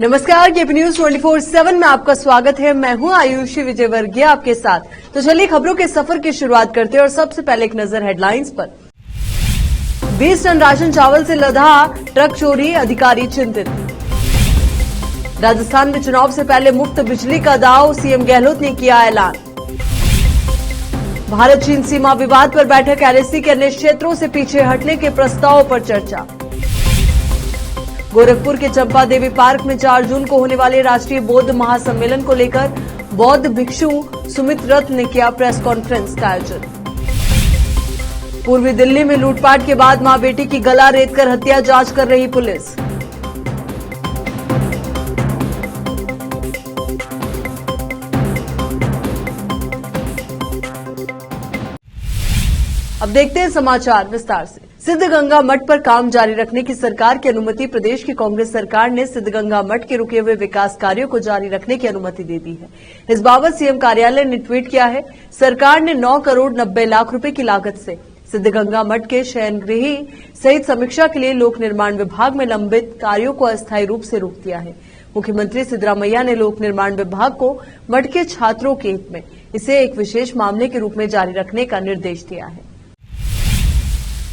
नमस्कार, KP news 24/7 में आपका स्वागत है। मैं हूं आयुषी विजयवर्गीय आपके साथ। तो चलिए खबरों के सफर की शुरुआत करते हैं और सबसे पहले एक नजर हेडलाइंस पर। 20 टन राशन चावल से लदा ट्रक चोरी, अधिकारी चिंतित। राजस्थान में चुनाव से पहले मुफ्त बिजली का दाव, सीएम गहलोत ने किया ऐलान। भारत चीन सीमा विवाद पर बैठक, एलएसी के अन्य क्षेत्रों से पीछे हटने के प्रस्ताव पर चर्चा। गोरखपुर के चंपा देवी पार्क में 4 जून को होने वाले राष्ट्रीय बौद्ध महासम्मेलन को लेकर बौद्ध भिक्षु सुमित रथ ने किया प्रेस कॉन्फ्रेंस का आयोजन। पूर्वी दिल्ली में लूटपाट के बाद मां बेटी की गला रेतकर हत्या, जांच कर रही पुलिस। अब देखते हैं समाचार विस्तार से। सिद्धगंगा मठ पर काम जारी रखने की सरकार की अनुमति। प्रदेश की कांग्रेस सरकार ने सिद्धगंगा मठ के रुके हुए विकास कार्यों को जारी रखने की अनुमति दे दी है। इस बाबत सीएम कार्यालय ने ट्वीट किया है। सरकार ने 9 करोड़ 90 लाख रुपए की लागत से सिद्धगंगा मठ के शयनगृह सहित समीक्षा के लिए लोक निर्माण विभाग में लंबित कार्यों को अस्थायी रूप से रोक दिया है। मुख्यमंत्री सिद्धरामैया ने लोक निर्माण विभाग को मठ के छात्रों के हित में इसे एक विशेष मामले के रूप में जारी रखने का निर्देश दिया है।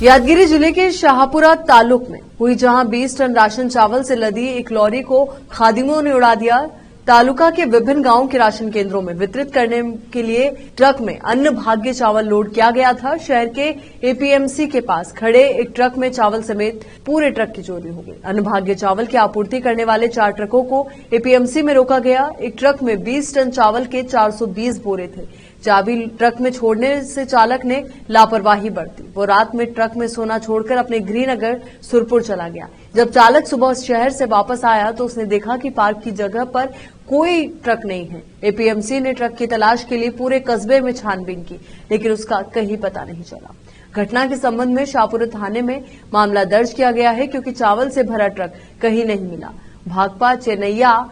यादगिरी जिले के शाहपुरा तालुक में हुई जहां 20 टन राशन चावल से लदी एक लॉरी को खादिमों ने उड़ा दिया। तालुका के विभिन्न गांवों के राशन केंद्रों में वितरित करने के लिए ट्रक में अन्न भाग्य चावल लोड किया गया था। शहर के एपीएमसी के पास खड़े एक ट्रक में चावल समेत पूरे ट्रक की चोरी हो गई। अन्न भाग्य चावल की आपूर्ति करने वाले 4 ट्रकों को एपीएमसी में रोका गया। एक ट्रक में 20 टन चावल के 420 बोरे थे। चाबी ट्रक में छोड़ने से चालक ने लापरवाही बरती। वो रात में ट्रक में सोना छोड़कर अपने गृहनगर सुरपुर चला गया। जब चालक सुबह शहर से वापस आया तो उसने देखा कि पार्क की जगह पर कोई ट्रक नहीं है। एपीएमसी ने ट्रक की तलाश के लिए पूरे कस्बे में छानबीन की, लेकिन उसका कहीं पता नहीं चला। घटना के संबंध में शाहपुरा थाने में मामला दर्ज किया गया है, क्योंकि चावल से भरा ट्रक कहीं नहीं मिला। भाकपा चेन्नैया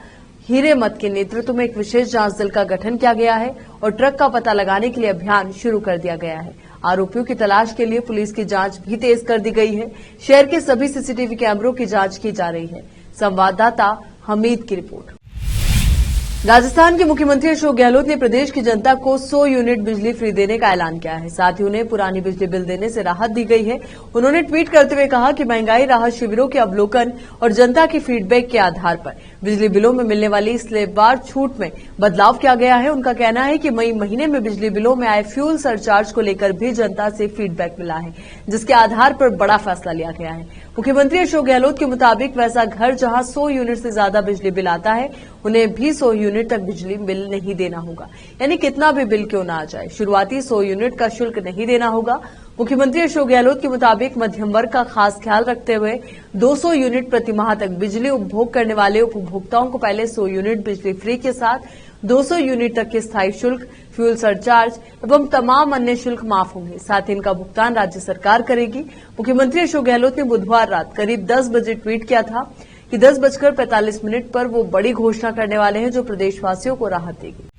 हीरेमत के नेतृत्व में एक विशेष जांच दल का गठन किया गया है और ट्रक का पता लगाने के लिए अभियान शुरू कर दिया गया है। आरोपियों की तलाश के लिए पुलिस की जांच भी तेज कर दी गई है। शहर के सभी सीसीटीवी कैमरों की जांच की जा रही है। संवाददाता हमीद की रिपोर्ट। राजस्थान के मुख्यमंत्री अशोक गहलोत ने प्रदेश की जनता को 100 यूनिट बिजली फ्री देने का ऐलान किया है। साथ ही उन्हें पुरानी बिजली बिल देने से राहत दी गई है। उन्होंने ट्वीट करते हुए कहा कि महंगाई राहत शिविरों के अवलोकन और जनता की फीडबैक के आधार पर बिजली बिलों में मिलने वाली स्लैबवार छूट में बदलाव किया गया है। उनका कहना है कि मई महीने में बिजली बिलों में आए फ्यूल सरचार्ज को लेकर भी जनता से फीडबैक मिला है, जिसके आधार पर बड़ा फैसला लिया गया है। मुख्यमंत्री अशोक गहलोत के मुताबिक वैसा घर जहां 100 यूनिट से ज्यादा बिजली बिल आता है, उन्हें भी 100 यूनिट तक बिजली बिल नहीं देना होगा। यानी कितना भी बिल क्यों ना आ जाए, शुरुआती 100 यूनिट का शुल्क नहीं देना होगा। मुख्यमंत्री अशोक गहलोत के मुताबिक मध्यम वर्ग का खास ख्याल रखते हुए 200 यूनिट प्रति माह तक बिजली उपभोग करने वाले उपभोक्ताओं को पहले 100 यूनिट बिजली फ्री के साथ 200 यूनिट तक के स्थायी शुल्क, फ्यूल सरचार्ज एवं तमाम अन्य शुल्क माफ होंगे। साथ ही इनका भुगतान राज्य सरकार करेगी। मुख्यमंत्री अशोक गहलोत ने बुधवार रात करीब 10 बजे ट्वीट किया था कि 10:45 पर वो बड़ी घोषणा करने वाले हैं जो प्रदेशवासियों को राहत देगी।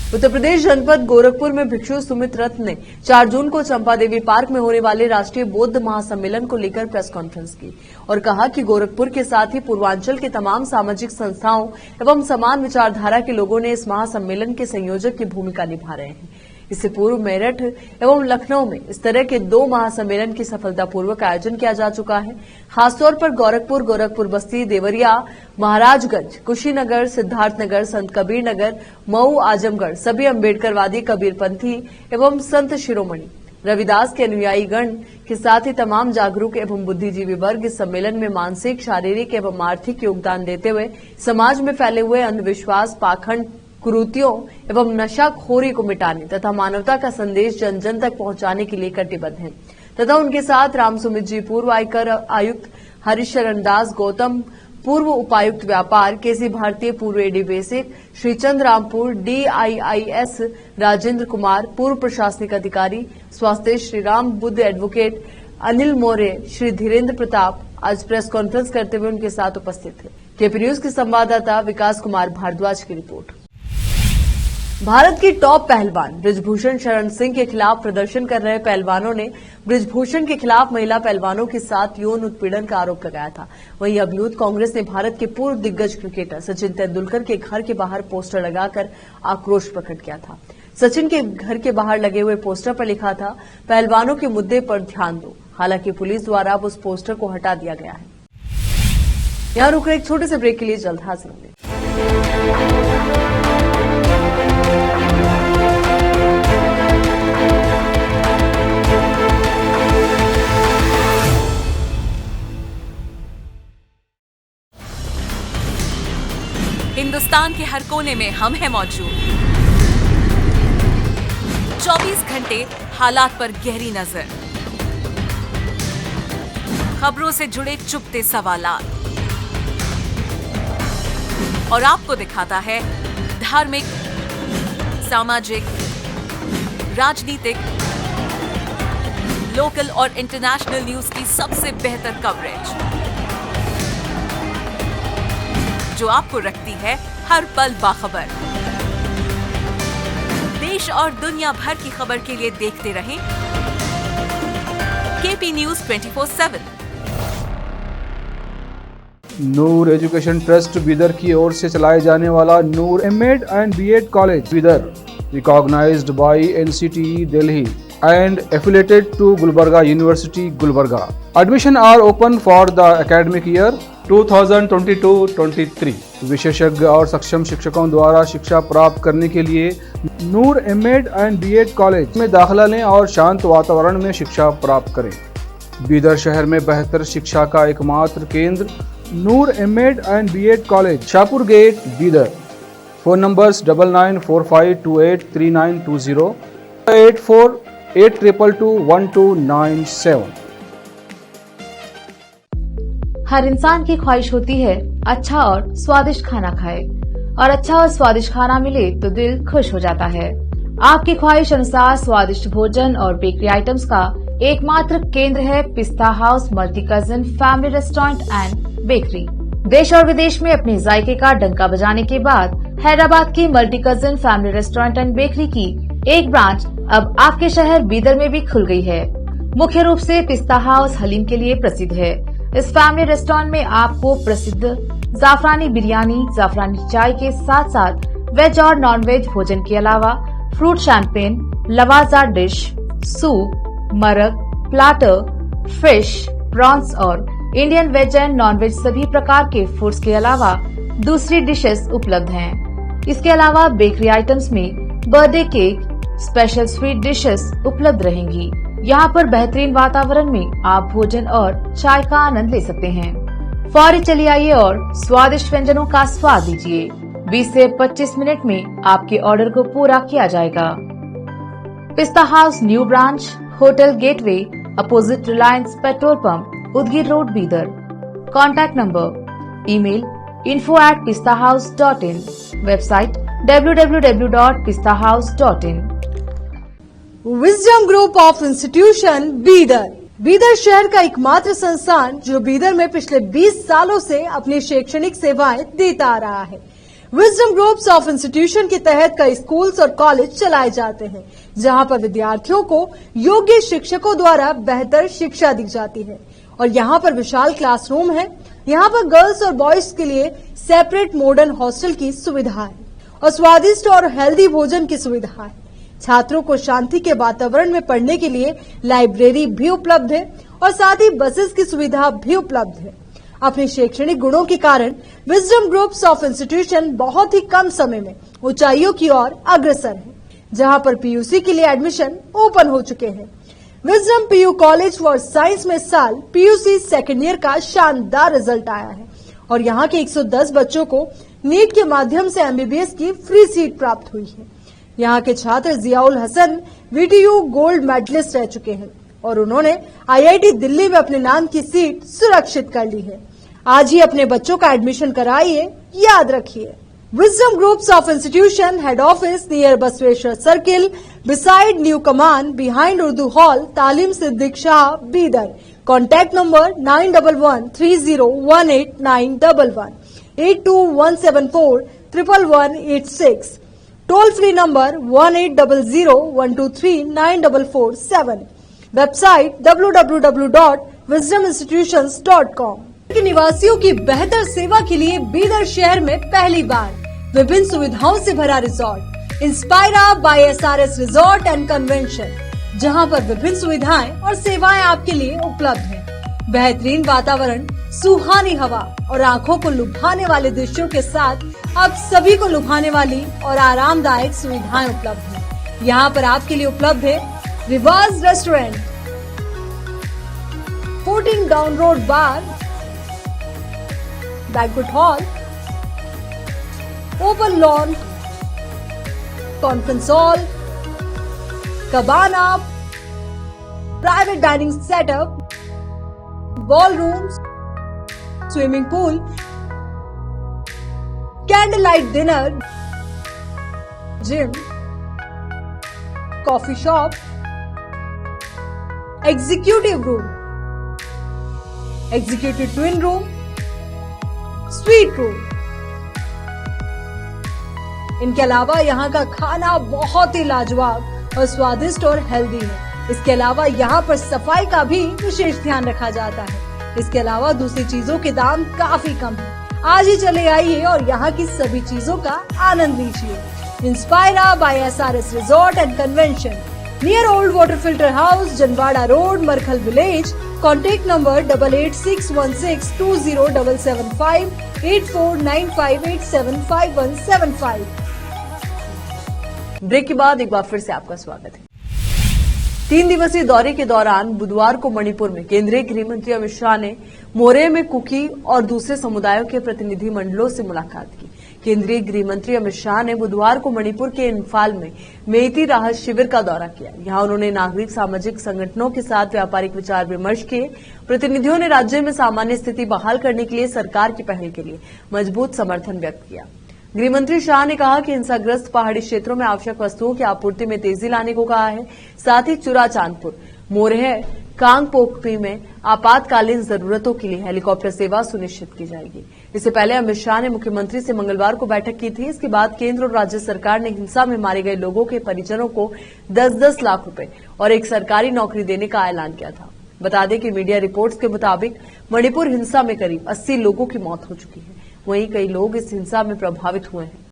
उत्तर प्रदेश जनपद गोरखपुर में भिक्षु सुमित रथ ने 4 जून को चंपा देवी पार्क में होने वाले राष्ट्रीय बौद्ध महासम्मेलन को लेकर प्रेस कॉन्फ्रेंस की और कहा कि गोरखपुर के साथ ही पूर्वांचल के तमाम सामाजिक संस्थाओं एवं समान विचारधारा के लोगों ने इस महासम्मेलन के संयोजक की भूमिका निभा रहे हैं। इससे पूर्व मेरठ एवं लखनऊ में इस तरह के 2 महासम्मेलन की सफलतापूर्वक आयोजन किया जा चुका है। खासतौर पर गोरखपुर, गोरखपुर बस्ती, देवरिया, महाराजगंज, कुशीनगर, सिद्धार्थनगर, संत कबीर नगर, मऊ, आजमगढ़ सभी अम्बेडकरवादी, कबीरपंथी एवं संत शिरोमणि रविदास के अनुयायी गण के साथ ही तमाम जागरूक एवं बुद्धिजीवी वर्ग इस सम्मेलन में मानसिक, शारीरिक एवं आर्थिक योगदान देते हुए समाज में फैले हुए अंधविश्वास, पाखंड, कुरीतियों एवं नशाखोरी को मिटाने तथा मानवता का संदेश जन जन तक पहुंचाने के लिए कटिबद्ध हैं तथा उनके साथ रामसुमित जी, पूर्व आयकर आयुक्त हरिशरण दास गौतम, पूर्व उपायुक्त व्यापार केसी भारतीय, पूर्व AD basic Shrichand Rampur, DIIS Rajendra Kumar, पूर्व प्रशासनिक अधिकारी स्वास्थ्य श्रीराम बुद्ध, एडवोकेट अनिल मौर्य, श्री धीरेन्द्र प्रताप आज प्रेस कॉन्फ्रेंस करते हुए उनके साथ उपस्थित थे। केपी न्यूज के संवाददाता विकास कुमार भारद्वाज की रिपोर्ट। भारत की टॉप पहलवान बृजभूषण शरण सिंह के खिलाफ प्रदर्शन कर रहे पहलवानों ने बृजभूषण के खिलाफ महिला पहलवानों के साथ यौन उत्पीड़न का आरोप लगाया था। वहीं अब यूथ कांग्रेस ने भारत के पूर्व दिग्गज क्रिकेटर सचिन तेंदुलकर के घर के बाहर पोस्टर लगाकर आक्रोश प्रकट किया था। सचिन के घर के बाहर लगे हुए पोस्टर पर लिखा था, पहलवानों के मुद्दे पर ध्यान दो। हालांकि पुलिस द्वारा अब उस पोस्टर को हटा दिया गया है। यहां रुक एक छोटे से ब्रेक के लिए जल्द हाजिर होंगे। हिंदुस्तान के हर कोने में हम हैं मौजूद। 24 घंटे हालात पर गहरी नजर, खबरों से जुड़े चुपते सवालात और आपको दिखाता है धार्मिक, सामाजिक, राजनीतिक, लोकल और इंटरनेशनल न्यूज की सबसे बेहतर कवरेज, जो आपको रखती है हर पल बाखबर। देश और दुनिया भर की खबर के लिए देखते रहें KP news 24/7। Noor education trust Bidar की ओर से चलाए जाने वाला Noor MEd and BEd college Bidar, recognised by NCTE Delhi and affiliated to Gulbarga University, Gulbarga. Admission are open for the academic year 2022-23. विशेषज्ञ और सक्षम शिक्षकों द्वारा शिक्षा प्राप्त करने के लिए नूर एमएड एंड बीएड कॉलेज में दाखिला लें और शांत वातावरण में शिक्षा प्राप्त करें। बीदर शहर में बेहतर शिक्षा का एकमात्र केंद्र Noor MEd and BEd college, Shahpur gate, Bidar. Phone numbers 9945283920 8482221297। हर इंसान की ख्वाहिश होती है अच्छा और स्वादिष्ट खाना खाए, और अच्छा और स्वादिष्ट खाना मिले तो दिल खुश हो जाता है। आपकी ख्वाहिश अनुसार स्वादिष्ट भोजन और बेकरी आइटम्स का एकमात्र केंद्र है पिस्ता house multi cousin family restaurant and bakery. देश और विदेश में अपने जायके का डंका बजाने के बाद हैदराबाद की multi cousin family restaurant and bakery की एक ब्रांच अब आपके शहर बीदर में भी खुल गई है। मुख्य रूप से पिस्ता हाउस हलीम के लिए प्रसिद्ध है। इस फैमिली रेस्टोरेंट में आपको प्रसिद्ध जाफरानी बिरयानी, जाफरानी चाय के साथ साथ वेज और नॉन वेज भोजन के अलावा फ्रूट शैंपेन, लवाजा dish, soup, marag, platter, fish, prawns और Indian veg and non veg सभी प्रकार के फूड्स के अलावा दूसरी डिशेस उपलब्ध हैं। इसके अलावा बेकरी आइटम्स में birthday cake, special sweet dishes उपलब्ध रहेंगी। यहाँ पर बेहतरीन वातावरण में आप भोजन और चाय का आनंद ले सकते हैं। फौरी चलिए आइए और स्वादिष्ट व्यंजनों का स्वाद लीजिए। 20 से 25 मिनट में आपके ऑर्डर को पूरा किया जाएगा। पिस्ता house new branch, hotel gateway, opposite Reliance petrol pump, Udgir road, Bidar. Contact number, email info@pistahouse.in, website www.pistahouse.in। Wisdom group of institution Bidar, Bidar शहर का एकमात्र संस्थान जो बीदर में पिछले 20 सालों से अपनी शैक्षणिक सेवाएं देता आ रहा है। विजडम ग्रुप्स ऑफ इंस्टीट्यूशन के तहत कई स्कूल्स और कॉलेज चलाए जाते हैं, जहां पर विद्यार्थियों को योग्य शिक्षकों द्वारा बेहतर शिक्षा दी जाती है। और यहाँ पर विशाल क्लासरूम है। यहाँ पर गर्ल्स और बॉयज के लिए सेपरेट मॉडर्न हॉस्टल की सुविधा है और स्वादिष्ट और हेल्दी भोजन की सुविधा है। छात्रों को शांति के वातावरण में पढ़ने के लिए लाइब्रेरी भी उपलब्ध है और साथ ही बसेस की सुविधा भी उपलब्ध है। अपने शैक्षणिक गुणों के कारण विजडम ग्रुप्स ऑफ इंस्टीट्यूशन बहुत ही कम समय में ऊंचाइयों की ओर अग्रसर है, जहां पर पीयूसी के लिए एडमिशन ओपन हो चुके हैं। Wisdom PU college for science में इस साल पीयूसी सेकेंड ईयर का शानदार रिजल्ट आया है और यहाँ के 110 बच्चों को नीट के माध्यम से एमबीबीएस की फ्री सीट प्राप्त हुई है। यहाँ के छात्र Ziaul Hasan VTU gold medalist रह चुके हैं और उन्होंने आईआईटी दिल्ली में अपने नाम की सीट सुरक्षित कर ली है। आज ही अपने बच्चों का एडमिशन कराइए, याद रखिए। Wisdom groups of institution head office near Basaveshwar circle, beside new Kaman, behind Urdu hall, Taleem Siddique Shah, Bidar. Contact number 9113018911, 8217411186, toll free number 1800-123-9447, website www.wisdominstitutions.com। के निवासियों की बेहतर सेवा के लिए बीदर शहर में पहली बार विभिन्न सुविधाओं से भरा resort Inspira by SRS resort and convention, जहां पर विभिन्न सुविधाएं और सेवाएं आपके लिए उपलब्ध हैं। बेहतरीन वातावरण, सुहानी हवा और आंखों को लुभाने वाले दृश्यों के साथ आप सभी को लुभाने वाली और आरामदायक सुविधाएं उपलब्ध हैं। यहाँ पर आपके लिए उपलब्ध है Riwaz restaurant, 14 down road bar, banquet hall, open lawn, conference hall, cabana, private dining setup, ballrooms, swimming pool, candle light dinner, gym, coffee shop, executive room, executive twin room, suite room. इनके अलावा यहाँ का खाना बहुत ही लाजवाब और स्वादिष्ट और हेल्दी है। इसके अलावा यहाँ पर सफाई का भी विशेष ध्यान रखा जाता है। इसके अलावा दूसरी चीजों के दाम काफी कम है। आज ही चले आइए और यहाँ की सभी चीजों का आनंद लीजिए। Inspira by SRS resort and convention, near old water filter house, Janwada road, Markhal village. Contact number 8861620775, 8495875175। Break के बाद एक बार फिर से आपका स्वागत है। 3 दिवसीय दौरे के दौरान बुधवार को मणिपुर में केंद्रीय गृह मंत्री अमित शाह ने मोरे में कुकी और दूसरे समुदायों के प्रतिनिधि मंडलों से मुलाकात की। केंद्रीय गृह मंत्री अमित शाह ने बुधवार को मणिपुर के इम्फाल में मेइती राहत शिविर का दौरा किया। यहां उन्होंने नागरिक सामाजिक संगठनों के साथ व्यापारिक विचार विमर्श किए। प्रतिनिधियों ने राज्य में सामान्य स्थिति बहाल करने के लिए सरकार की पहल के लिए मजबूत समर्थन व्यक्त किया। गृहमंत्री शाह ने कहा कि हिंसाग्रस्त पहाड़ी क्षेत्रों में आवश्यक वस्तुओं की आपूर्ति में तेजी लाने को कहा है। साथ ही चुरा चांदपुर, मोरहे, कांगपोकपी में आपातकालीन जरूरतों के लिए हेलीकॉप्टर सेवा सुनिश्चित की जाएगी। इससे पहले अमित शाह ने मुख्यमंत्री से मंगलवार को बैठक की थी। इसके बाद केंद्र और राज्य सरकार ने हिंसा में मारे गए लोगों के परिजनों को 10-10 लाख रुपए और एक सरकारी नौकरी देने का ऐलान किया था। बता दें कि मीडिया रिपोर्ट्स के मुताबिक मणिपुर हिंसा में करीब 80 लोगों की मौत हो चुकी है। वहीं कई लोग इस हिंसा में प्रभावित हुए हैं।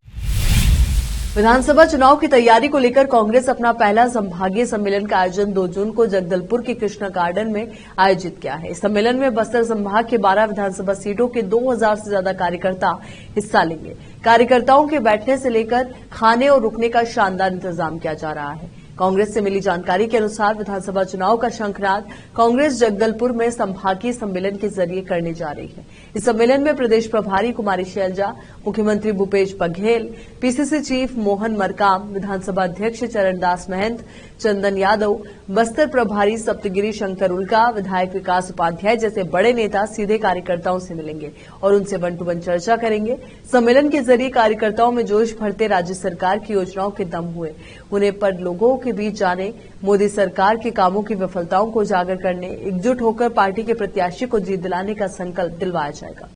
विधानसभा चुनाव की तैयारी को लेकर कांग्रेस अपना पहला संभागीय सम्मेलन का आयोजन 2 जून को जगदलपुर के कृष्णा गार्डन में आयोजित किया है। इस सम्मेलन में बस्तर संभाग के 12 विधानसभा सीटों के 2000 से ज्यादा कार्यकर्ता हिस्सा लेंगे। कार्यकर्ताओं के बैठने से लेकर खाने और रुकने का शानदार इंतजाम किया जा रहा है। कांग्रेस से मिली जानकारी के अनुसार विधानसभा चुनाव का शंखनाद कांग्रेस जगदलपुर में संभागीय सम्मेलन के जरिए करने जा रही है। इस सम्मेलन में प्रदेश प्रभारी कुमारी शैलजा, मुख्यमंत्री भूपेश बघेल, पीसीसी चीफ मोहन मरकाम, विधानसभा अध्यक्ष चरणदास महंत, चंदन यादव, बस्तर प्रभारी सप्तगिरी शंकर उल्का, विधायक विकास उपाध्याय जैसे बड़े नेता सीधे कार्यकर्ताओं से मिलेंगे और उनसे वन टू वन चर्चा करेंगे। सम्मेलन के जरिए कार्यकर्ताओं में जोश भरते राज्य सरकार की योजनाओं के दम हुए उन्हें पर लोगों के बीच जाने, मोदी सरकार के कामों की विफलताओं को उजागर करने, एकजुट होकर पार्टी के प्रत्याशी को जीत दिलाने का संकल्प दिलवाया जाएगा।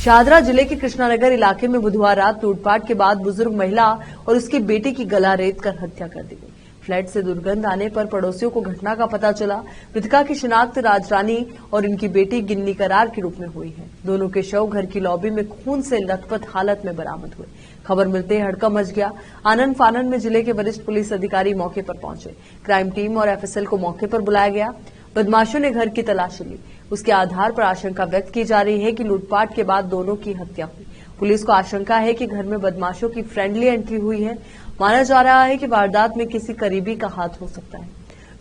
शाहदरा जिले के कृष्णानगर इलाके में बुधवार रात लूटपाट के बाद बुजुर्ग महिला और उसकी बेटी की गला रेत कर हत्या कर दी गई। फ्लैट से दुर्गंध आने पर पड़ोसियों को घटना का पता चला। मृतका की शिनाख्त राजरानी और इनकी बेटी गिन्नी करार के रूप में हुई है। दोनों के शव घर की लॉबी में खून से लथपथ हालत में बरामद हुए। खबर मिलते ही हड़कंप मच गया। आनन फानन में जिले के वरिष्ठ पुलिस अधिकारी मौके पर पहुंचे। क्राइम टीम और एफएसएल को मौके पर बुलाया गया। बदमाशों ने घर की तलाशी ली। उसके आधार पर आशंका व्यक्त की जा रही है कि लूटपाट के बाद दोनों की हत्या हुई। पुलिस को आशंका है कि घर में बदमाशों की फ्रेंडली एंट्री हुई है। माना जा रहा है कि वारदात में किसी करीबी का हाथ हो सकता है।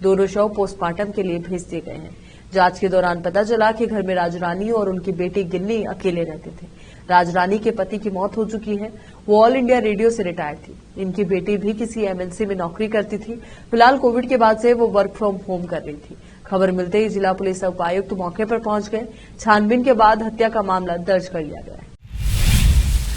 दोनों शव पोस्टमार्टम के लिए भेज दिए गए हैं। जांच के दौरान पता चला कि घर में राजरानी और उनकी बेटी गिन्नी अकेले रहते थे। राजरानी के पति की मौत हो चुकी है। वो ऑल इंडिया रेडियो से रिटायर थी। इनकी बेटी भी किसी एमएनसी में नौकरी करती थी। फिलहाल कोविड के बाद से वो वर्क फ्रॉम होम कर रही थी। खबर मिलते ही जिला पुलिस उपायुक्त मौके पर पहुंच गए। छानबीन के बाद हत्या का मामला दर्ज कर लिया गया है।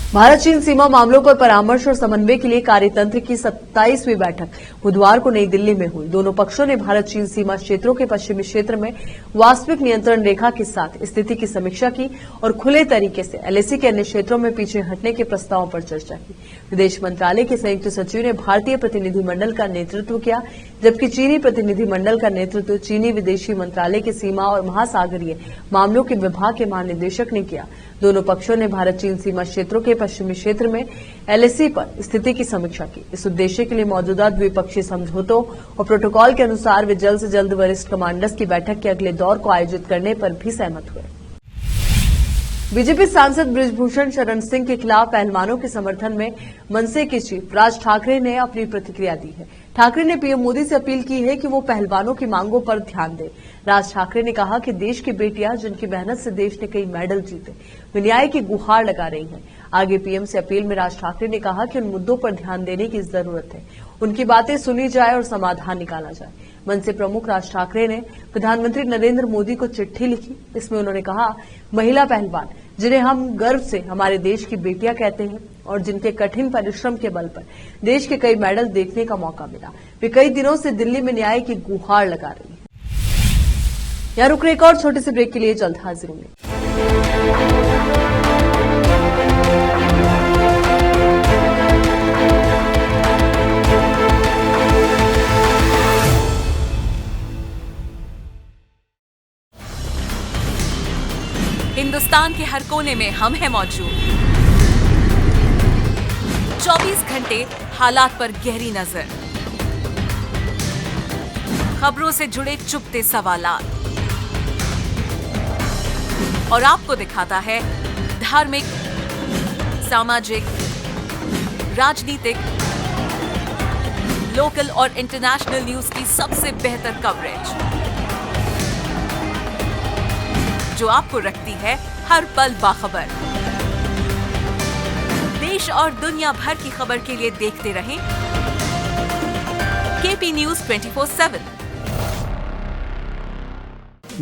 भारत चीन सीमा मामलों पर परामर्श और समन्वय के लिए कार्यतंत्र की 27वीं बैठक बुधवार को नई दिल्ली में हुई। दोनों पक्षों ने भारत चीन सीमा क्षेत्रों के पश्चिमी क्षेत्र में वास्तविक नियंत्रण रेखा के साथ स्थिति की समीक्षा की और खुले तरीके से एलएसी के अन्य क्षेत्रों में पीछे हटने के प्रस्तावों पर चर्चा की। विदेश मंत्रालय के संयुक्त सचिव ने भारतीय प्रतिनिधिमंडल का नेतृत्व किया, जबकि चीनी प्रतिनिधिमंडल का नेतृत्व चीनी विदेशी मंत्रालय के सीमा और महासागरीय मामलों के विभाग के महानिदेशक ने किया। दोनों पक्षों ने भारत चीन सीमा क्षेत्रों के पश्चिमी क्षेत्र में एलएसी पर स्थिति की समीक्षा की। इस उद्देश्य के लिए मौजूदा द्विपक्षीय समझौतों और प्रोटोकॉल के अनुसार वे जल्द से जल्द वरिष्ठ कमांडर्स की बैठक के अगले दौर को आयोजित करने पर भी सहमत हुए। बीजेपी सांसद बृजभूषण शरण सिंह के खिलाफ पहलवानों के समर्थन में मनसे के चीफ राज ठाकरे ने अपनी प्रतिक्रिया दी है। ठाकरे ने पीएम मोदी से अपील की है कि वो पहलवानों की मांगों पर ध्यान दें। राज ठाकरे ने कहा कि देश की बेटियां जिनकी मेहनत से देश ने कई मेडल जीते, वे न्याय की गुहार लगा रही हैं। आगे पीएम से अपील में राज ठाकरे ने कहा कि उन मुद्दों पर ध्यान देने की जरूरत है, उनकी बातें सुनी जाए और समाधान निकाला जाए। मनसे प्रमुख राज ठाकरे ने प्रधानमंत्री नरेंद्र मोदी को चिट्ठी लिखी। इसमें उन्होंने कहा, महिला पहलवान जिन्हें हम गर्व से हमारे देश की बेटियां कहते हैं और जिनके कठिन परिश्रम के बल पर देश के कई मेडल देखने का मौका मिला, वे कई दिनों से दिल्ली में न्याय की गुहार लगा रही है। यहाँ रुक रहे एक और छोटे से ब्रेक के लिए जल्द हाजिर होंगे। हिंदुस्तान के हर कोने में हम हैं मौजूद। 24 घंटे हालात पर गहरी नजर, खबरों से जुड़े चुपते सवालात और आपको दिखाता है धार्मिक, सामाजिक, राजनीतिक, लोकल और इंटरनेशनल न्यूज की सबसे बेहतर कवरेज, जो आपको रखती है हर पल बाखबर। देश और दुनिया भर की खबर के लिए देखते रहें KP news 24/7।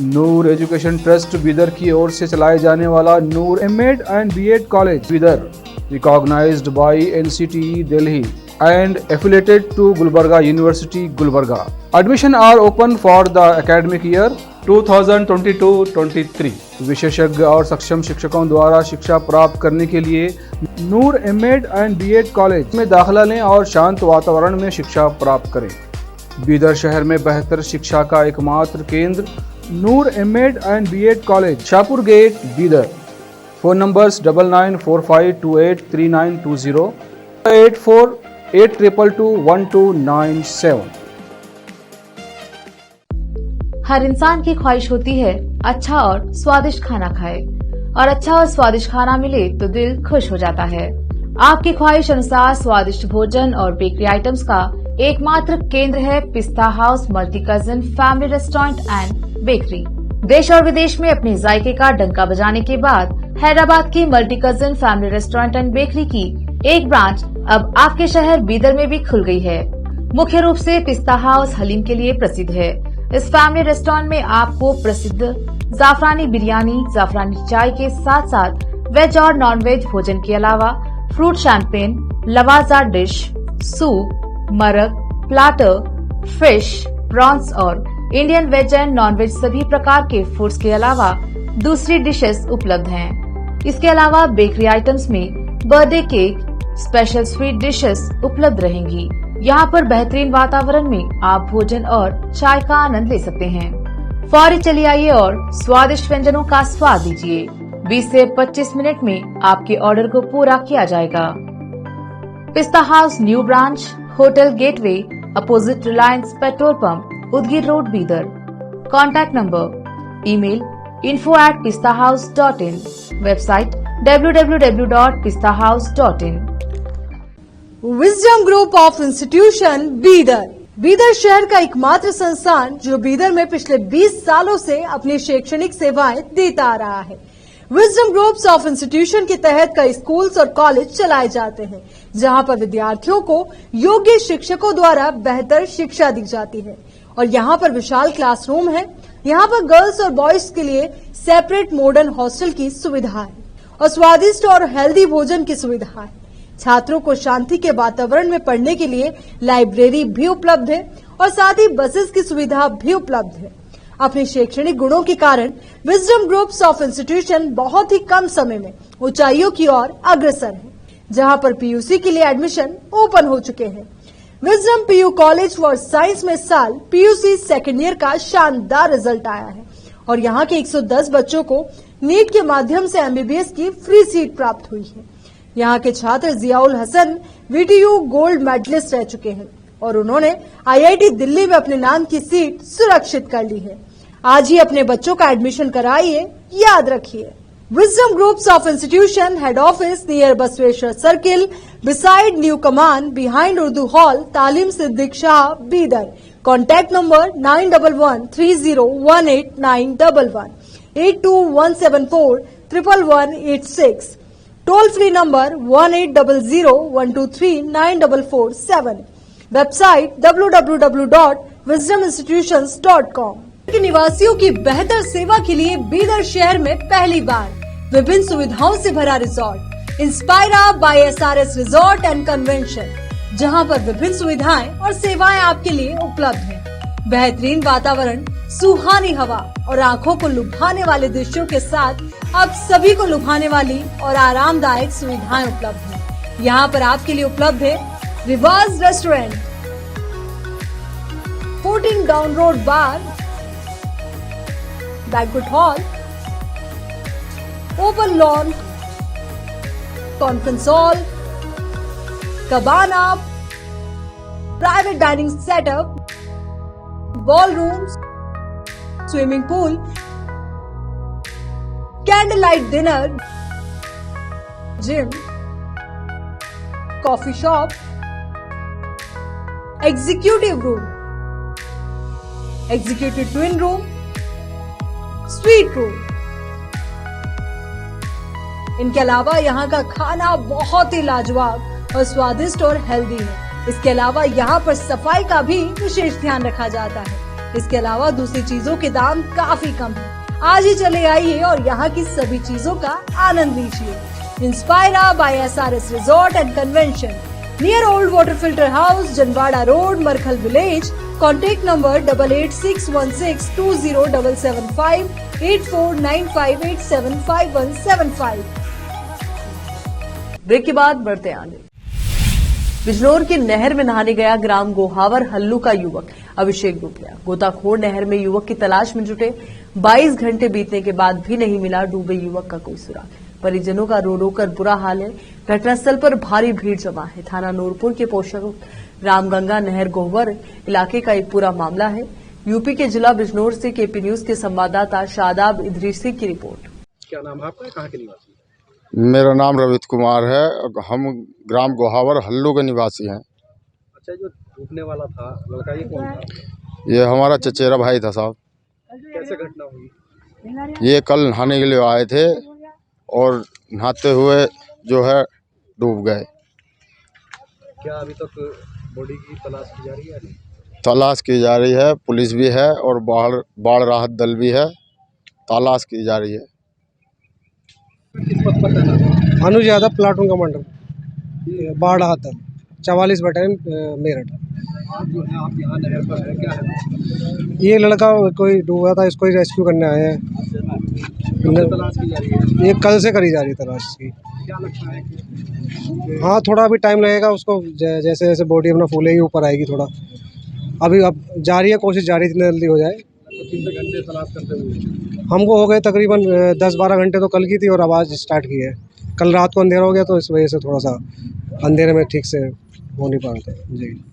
Noor education trust Bidar की ओर से चलाए जाने वाला Noor MEd and BEd college Bidar, recognised by NCTE Delhi and affiliated to Gulbarga University, Gulbarga. Admission are open for the academic year 2022-23. विशेषज्ञ और सक्षम शिक्षकों द्वारा शिक्षा प्राप्त करने के लिए नूर एमएड एंड बीएड कॉलेज में दाखिला लें और शांत वातावरण में शिक्षा प्राप्त करें। बीदर शहर में बेहतर शिक्षा का एकमात्र केंद्र Noor MEd and BEd college, Shahpur gate, Bidar. Phone numbers 9945283920, 8482221297। हर इंसान की ख्वाहिश होती है अच्छा और स्वादिष्ट खाना खाए, और अच्छा और स्वादिष्ट खाना मिले तो दिल खुश हो जाता है। आपकी ख्वाहिश अनुसार स्वादिष्ट भोजन और बेकरी आइटम्स का एकमात्र केंद्र है पिस्ता house multi cousin family restaurant and bakery. देश और विदेश में अपने जायके का डंका बजाने के बाद हैदराबाद की multi cousin family restaurant and bakery की एक ब्रांच अब आपके शहर बीदर में भी खुल गई है। मुख्य रूप से पिस्ता हाउस हलीम के लिए प्रसिद्ध है। इस फैमिली रेस्टोरेंट में आपको प्रसिद्ध जाफरानी बिरयानी, जाफरानी चाय के साथ साथ वेज और नॉन वेज भोजन के अलावा फ्रूट शैंपेन, लवाजा dish, soup, marag, platter, fish, prawns और Indian veg and non veg सभी प्रकार के फूड्स के अलावा दूसरी डिशेस उपलब्ध हैं। इसके अलावा बेकरी आइटम्स में birthday cake, special sweet dishes उपलब्ध रहेंगी। यहाँ पर बेहतरीन वातावरण में आप भोजन और चाय का आनंद ले सकते हैं। फौरी चलिए आइए और स्वादिष्ट व्यंजनों का स्वाद लीजिए। 20 से 25 मिनट में आपके ऑर्डर को पूरा किया जाएगा। पिस्ता house new branch, hotel gateway, opposite Reliance petrol pump, Udgir road, Bidar. Contact number, email info@pistahouse.in, website www.pistahouse.in। Wisdom group of institution Bidar, Bidar शहर का एकमात्र संस्थान जो बीदर में पिछले 20 सालों से अपनी शैक्षणिक सेवाएं देता आ रहा है। विजडम ग्रुप्स ऑफ इंस्टीट्यूशन के तहत कई स्कूल्स और कॉलेज चलाए जाते हैं, जहां पर विद्यार्थियों को योग्य शिक्षकों द्वारा बेहतर शिक्षा दी जाती है। और यहाँ पर विशाल क्लासरूम है। यहाँ पर गर्ल्स और बॉयज के लिए सेपरेट मॉडर्न हॉस्टल की सुविधा है। और स्वादिष्ट और हेल्दी भोजन की सुविधाएं। छात्रों को शांति के वातावरण में पढ़ने के लिए लाइब्रेरी भी उपलब्ध है और साथ ही बसेस की सुविधा भी उपलब्ध है। अपने शैक्षणिक गुणों के कारण विजडम ग्रुप्स ऑफ इंस्टीट्यूशन बहुत ही कम समय में ऊंचाइयों की ओर अग्रसर है, जहां पर पीयूसी के लिए एडमिशन ओपन हो चुके हैं। Wisdom PU college for science में इस साल पीयूसी सेकेंड ईयर का शानदार रिजल्ट आया है और यहाँ के 110 बच्चों को नीट के माध्यम से एमबीबीएस की फ्री सीट प्राप्त हुई है। यहाँ के छात्र Ziaul Hasan VTU gold medalist रह चुके हैं और उन्होंने आईआईटी दिल्ली में अपने नाम की सीट सुरक्षित कर ली है। आज ही अपने बच्चों का एडमिशन कराइए, याद रखिए। Wisdom groups of institution head office near Basaveshwar circle beside new Kaman behind Urdu hall Taleem Siddique Shah Bidar. Contact number 9113018911 8217411186। Toll free number 180012394447। Website www.wisdominstitutions.com। के निवासियों की बेहतर सेवा के लिए बीदर शहर में पहली बार विभिन्न सुविधाओं से भरा resort Inspira by SRS resort and convention, जहां पर विभिन्न सुविधाएं और सेवाएं आपके लिए उपलब्ध हैं। बेहतरीन वातावरण, सुहानी हवा और आंखों को लुभाने वाले दृश्यों के साथ अब सभी को लुभाने वाली और आरामदायक सुविधाएं उपलब्ध हैं। यहाँ पर आपके लिए उपलब्ध है Riwaz restaurant, 14 down road bar, banquet hall, open lawn, conference hall, cabana, private dining setup, ball rooms, swimming pool, candle light dinner, gym, coffee shop, executive room, executive twin room, suite room. इनके अलावा यहाँ का खाना बहुत ही लाजवाब और स्वादिष्ट और हेल्दी है। इसके अलावा यहाँ पर सफाई का भी विशेष ध्यान रखा जाता है। इसके अलावा दूसरी चीजों के दाम काफी कम है। आज ही चले आइए और यहाँ की सभी चीजों का आनंद लीजिए। Inspira by SRS resort and convention near old water filter house, Janwada road, Markhal village. Contact number 8861620775 8495875175। Break के बाद बढ़ते आगे। बिजनौर की नहर में नहाने गया ग्राम गोहावर हल्लू का युवक अभिषेक डूब गया। गोताखोर नहर में युवक की तलाश में जुटे। 22 घंटे बीतने के बाद भी नहीं मिला डूबे युवक का कोई सुराग। परिजनों का रो रो कर बुरा हाल है। घटनास्थल पर भारी भीड़ जमा है। थाना नूरपुर के पोषक रामगंगा नहर गोहवर इलाके का एक पूरा मामला है। यूपी के जिला बिजनौर से केपी न्यूज के संवाददाता शादाब इदरीसी की रिपोर्ट। क्या नाम है आपका, कहाँ के निवासी? मेरा नाम रवित कुमार है। हम ग्राम गोहावर हल्लू के निवासी हैं। अच्छा, जो डूबने वाला था लड़का ये कौन था? ये हमारा चचेरा भाई था साहब। कैसे घटना हुई? ये कल नहाने के लिए आए थे और नहाते हुए जो है डूब गए। क्या अभी तक बॉडी की तलाश की जा रही है? तलाश की जा रही है, पुलिस भी है और बाढ़ राहत दल भी है। तलाश की जा रही है। किस पद पर तैनात है? अनुज यादव, प्लाटून कमांडर, बाढ़ राहत दल, 44 बटालियन मेरठ। जो है आप यहाँ नहर पर है, क्या है? ये लड़का कोई डूबा था, इसको ही रेस्क्यू करने आए हैं। तलाश की जा रही है। ये कल से करी जा रही है तलाश की। क्या लगता है कि हाँ, थोड़ा अभी टाइम लगेगा उसको, जैसे जैसे बॉडी अपना फूलेगी ऊपर आएगी थोड़ा। अभी अब जारी है, कोशिश जारी, जितनी जल्दी हो जाए। कितने घंटे तलाश करते हुए? हमको हो गए तकरीबन 10-12 घंटे तो कल की थी और अब आज स्टार्ट की है। कल रात को अंधेरा हो गया तो इस वजह से थोड़ा सा अंधेरे में ठीक से हो नहीं पाते जी।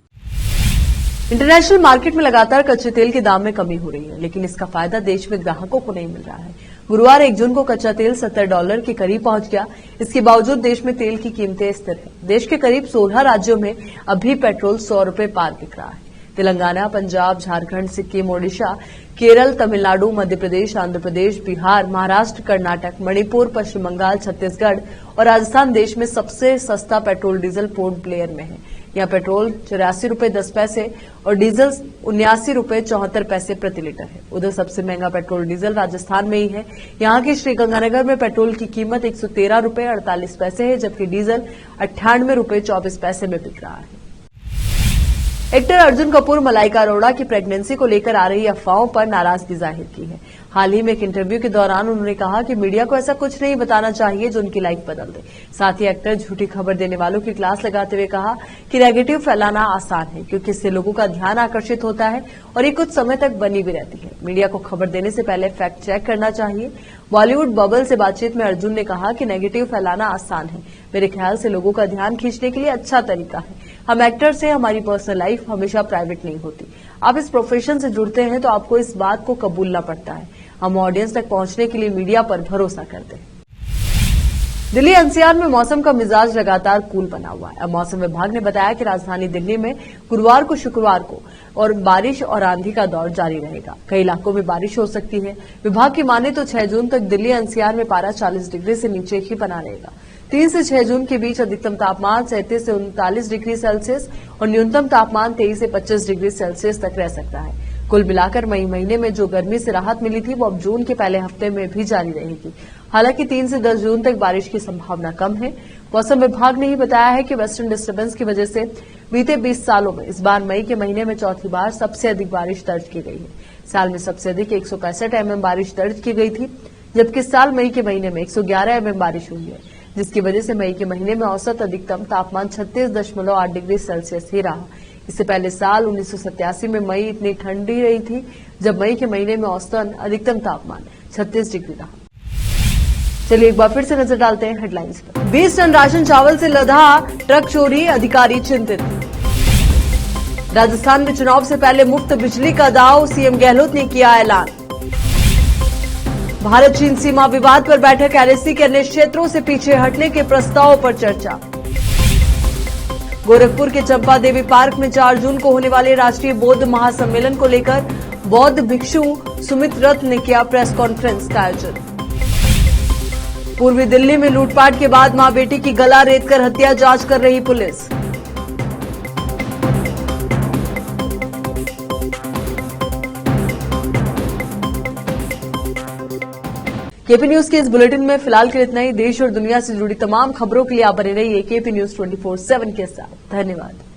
इंटरनेशनल मार्केट में लगातार कच्चे तेल के दाम में कमी हो रही है, लेकिन इसका फायदा देश में ग्राहकों को नहीं मिल रहा है। गुरुवार 1 जून को कच्चा तेल $70 के करीब पहुंच गया। इसके बावजूद देश में तेल की कीमतें स्थिर है। देश के करीब 16 राज्यों में अभी पेट्रोल ₹100 पार बिक रहा है। तेलंगाना, पंजाब, झारखंड, सिक्किम, ओडिशा, केरल, तमिलनाडु, मध्य प्रदेश, आंध्र प्रदेश, बिहार, महाराष्ट्र, कर्नाटक, मणिपुर, पश्चिम बंगाल, छत्तीसगढ़ और राजस्थान देश में सबसे सस्ता पेट्रोल डीजल पोर्ट ब्लेयर में है। यहाँ पेट्रोल 84 रुपए 10 पैसे और डीजल 79 रुपए 74 पैसे प्रति लीटर है। उधर सबसे महंगा पेट्रोल डीजल राजस्थान में ही है। यहाँ के श्रीगंगानगर में पेट्रोल की कीमत 113 रुपए 48 पैसे है, जबकि डीजल 98 रुपए 24 पैसे में बिक रहा है। एक्टर अर्जुन कपूर मलाइका अरोड़ा की प्रेगनेंसी को लेकर आ रही अफवाहों पर नाराजगी जाहिर की है। हाल ही में एक इंटरव्यू के दौरान उन्होंने कहा कि मीडिया को ऐसा कुछ नहीं बताना चाहिए जो उनकी लाइफ बदल दे। साथ ही एक्टर झूठी खबर देने वालों की क्लास लगाते हुए कहा कि नेगेटिव फैलाना आसान है, क्योंकि इससे लोगों का ध्यान आकर्षित होता है और ये कुछ समय तक बनी भी रहती है। मीडिया को खबर देने से पहले फैक्ट चेक करना चाहिए। बॉलीवुड बबल से बातचीत में अर्जुन ने कहा कि नेगेटिव फैलाना आसान है, मेरे ख्याल से लोगों का ध्यान खींचने के लिए अच्छा तरीका है। हम एक्टर से हमारी पर्सनल लाइफ हमेशा प्राइवेट नहीं होती। आप इस प्रोफेशन से जुड़ते हैं तो आपको इस बात को कबूलना पड़ता है। हम ऑडियंस तक पहुंचने के लिए मीडिया पर भरोसा करते हैं। दिल्ली एनसीआर में मौसम का मिजाज लगातार कूल बना हुआ है। अब मौसम विभाग ने बताया कि राजधानी दिल्ली में गुरुवार को शुक्रवार को और बारिश और आंधी का दौर जारी रहेगा। कई इलाकों में बारिश हो सकती है। विभाग की माने तो 6 जून तक दिल्ली एनसीआर में पारा 40 डिग्री से नीचे ही बना रहेगा। 3 से 6 जून के बीच अधिकतम तापमान 37 से 39 डिग्री सेल्सियस और न्यूनतम तापमान 23 से 25 डिग्री सेल्सियस तक रह सकता है। कुल मिलाकर मई महीने में जो गर्मी से राहत मिली थी वो अब जून के पहले हफ्ते में भी जारी रहेगी। हालांकि 3 से 10 जून तक बारिश की संभावना कम है। मौसम विभाग ने ही बताया है कि वेस्टर्न डिस्टर्बेंस की वजह से बीते 20 सालों में इस बार मई के महीने में चौथी बार सबसे अधिक बारिश दर्ज की गई है। साल में सबसे अधिक 165 mm बारिश दर्ज की गई थी, जबकि इस साल मई के महीने में 111 mm बारिश हुई है, जिसकी वजह से मई के महीने में औसत अधिकतम तापमान 36.8 डिग्री सेल्सियस ही रहा। इससे पहले साल 1987 में मई इतनी ठंडी रही थी जब मई के महीने में औसतन अधिकतम तापमान 36 डिग्री रहा। चलिए एक बार फिर से नजर डालते हैं हेडलाइंस पर। 20 टन राशन चावल से लदा ट्रक चोरी, अधिकारी चिंतित। राजस्थान में चुनाव से पहले मुफ्त बिजली का दाव, सीएम गहलोत ने किया ऐलान। भारत चीन सीमा विवाद पर बैठक, एलएसी के अन्य क्षेत्रों से पीछे हटने के प्रस्ताव पर चर्चा। गोरखपुर के चंपा देवी पार्क में 4 जून को होने वाले राष्ट्रीय बौद्ध महासम्मेलन को लेकर बौद्ध भिक्षु सुमित रथ ने किया प्रेस कॉन्फ्रेंस का आयोजन। पूर्वी दिल्ली में लूटपाट के बाद मां बेटी की गला रेतकर हत्या, जांच कर रही पुलिस। केपी न्यूज के इस बुलेटिन में फिलहाल के लिए इतना ही। देश और दुनिया से जुड़ी तमाम खबरों के लिए आप बने रहिए केपी न्यूज 24/7 के साथ। धन्यवाद।